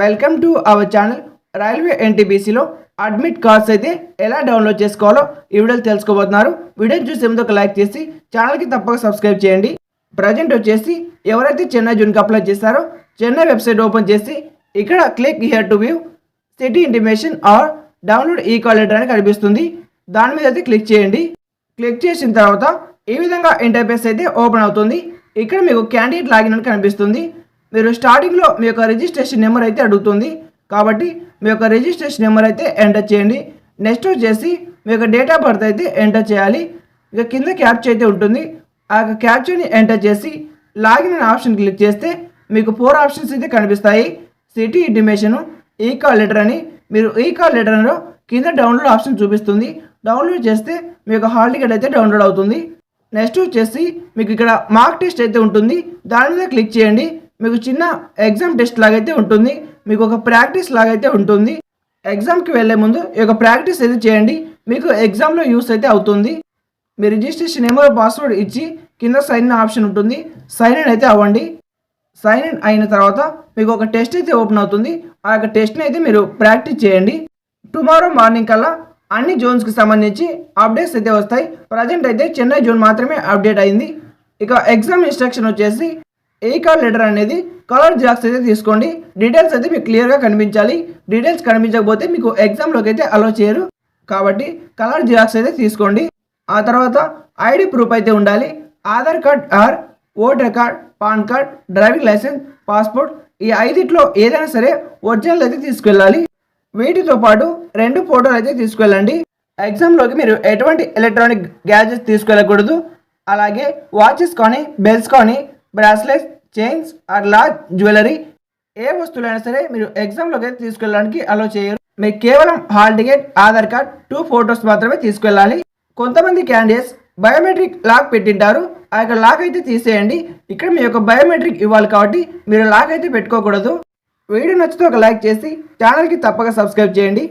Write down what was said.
Welcome to our channel. Railway ఎన్టీపీసీలో admit cards అయితే ఎలా డౌన్లోడ్ చేసుకోవాలో ఈ వీడియోలో తెలుసుకోబోతున్నారు. వీడియోని చూసే ముందు ఒక లైక్ చేసి ఛానల్కి తప్పక సబ్స్క్రైబ్ చేయండి. ప్రజెంట్ వచ్చేసి ఎవరైతే చెన్నై జూన్కి అప్లై చేస్తారో చెన్నై వెబ్సైట్ ఓపెన్ చేసి ఇక్కడ click here to view city intimation are download ఈ కాల్ లెటర్ అని కనిపిస్తుంది. దాని మీద అయితే క్లిక్ చేయండి. క్లిక్ చేసిన తర్వాత ఈ విధంగా ఇంటర్ఫేస్ అయితే ఓపెన్ అవుతుంది. ఇక్కడ మీకు క్యాండిడేట్ లాగిన్ అని కనిపిస్తుంది. మీరు స్టార్టింగ్లో మీ యొక్క రిజిస్ట్రేషన్ నెంబర్ అయితే అడుగుతుంది, కాబట్టి మీ యొక్క రిజిస్ట్రేషన్ నెంబర్ అయితే ఎంటర్ చేయండి. నెక్స్ట్ వచ్చేసి మీ యొక్క డేట్ ఆఫ్ బర్త్ అయితే ఎంటర్ చేయాలి. ఇక కింద క్యాప్చర్ అయితే ఉంటుంది. ఆ యొక్క క్యాప్చర్ని ఎంటర్ చేసి లాగిన్ అనే ఆప్షన్ క్లిక్ చేస్తే మీకు 4 ఆప్షన్స్ అయితే కనిపిస్తాయి. సిటీ ఇంటిమేషను, ఈ కాల్ లెటర్ అని. మీరు ఈ కాల్ లెటర్లో కింద డౌన్లోడ్ ఆప్షన్ చూపిస్తుంది. డౌన్లోడ్ చేస్తే మీ యొక్క హాల్ టికెట్ అయితే డౌన్లోడ్ అవుతుంది. నెక్స్ట్ వచ్చేసి మీకు ఇక్కడ మార్క్ టెస్ట్ అయితే ఉంటుంది. దాని మీద క్లిక్ చేయండి. మీకు చిన్న ఎగ్జామ్ టెస్ట్ లాగైతే ఉంటుంది. మీకు ఒక ప్రాక్టీస్ లాగైతే ఉంటుంది. ఎగ్జామ్కి వెళ్ళే ముందు ఈ యొక్క ప్రాక్టీస్ అయితే చేయండి. మీకు ఎగ్జామ్లో యూస్ అయితే అవుతుంది. మీ రిజిస్ట్రేషన్ నెంబర్ పాస్వర్డ్ ఇచ్చి కింద సైన్ ఇన్ ఆప్షన్ ఉంటుంది. సైన్ ఇన్ అయితే అవ్వండి. సైన్ ఇన్ అయిన తర్వాత మీకు ఒక టెస్ట్ అయితే ఓపెన్ అవుతుంది. ఆ యొక్క టెస్ట్ని అయితే మీరు ప్రాక్టీస్ చేయండి. టుమారో మార్నింగ్ కల్లా అన్ని జోన్స్కి సంబంధించి అప్డేట్స్ అయితే వస్తాయి. ప్రజెంట్ అయితే చెన్నై జోన్ మాత్రమే అప్డేట్ అయింది. ఇక ఎగ్జామ్ ఇన్స్ట్రక్షన్ వచ్చేసి ఏ కాల్ లెటర్ అనేది కలర్ జిరాక్స్ అయితే తీసుకోండి. డీటెయిల్స్ అయితే మీకు క్లియర్గా కనిపించాలి. డీటెయిల్స్ కనిపించకపోతే మీకు ఎగ్జామ్లోకి అయితే అలో చేయరు, కాబట్టి కలర్ జిరాక్స్ అయితే తీసుకోండి. ఆ తర్వాత ఐడి ప్రూఫ్ అయితే ఉండాలి. Aadhaar card or voter card, PAN card, driving licence, passport, ఈ 5 ఏదైనా సరే ఒరిజినల్ అయితే తీసుకెళ్ళాలి. వీటితో పాటు 2 ఫోటోలు అయితే తీసుకెళ్ళండి. ఎగ్జామ్లోకి మీరు ఎటువంటి ఎలక్ట్రానిక్ గ్యాజెట్స్ తీసుకెళ్ళకూడదు. అలాగే వాచెస్ కానీ, బెల్ట్స్ కానీ, bracelets, chains or large jewellery, ఏ వస్తువులైనా సరే మీరు ఎగ్జామ్లోకి అయితే తీసుకెళ్ళడానికి అలో చేయరు. మీకు కేవలం hall ticket, Aadhaar card, 2 photos మాత్రమే తీసుకెళ్ళాలి. కొంతమంది క్యాండిడేట్స్ బయోమెట్రిక్ లాక్ పెట్టింటారు. ఆ యొక్క లాక్ అయితే తీసేయండి. ఇక్కడ మీ యొక్క బయోమెట్రిక్ ఇవ్వాలి కాబట్టి మీరు లాక్ అయితే పెట్టుకోకూడదు. వీడియో నచ్చితే ఒక లైక్ చేసి ఛానల్కి తప్పక సబ్స్క్రైబ్ చేయండి.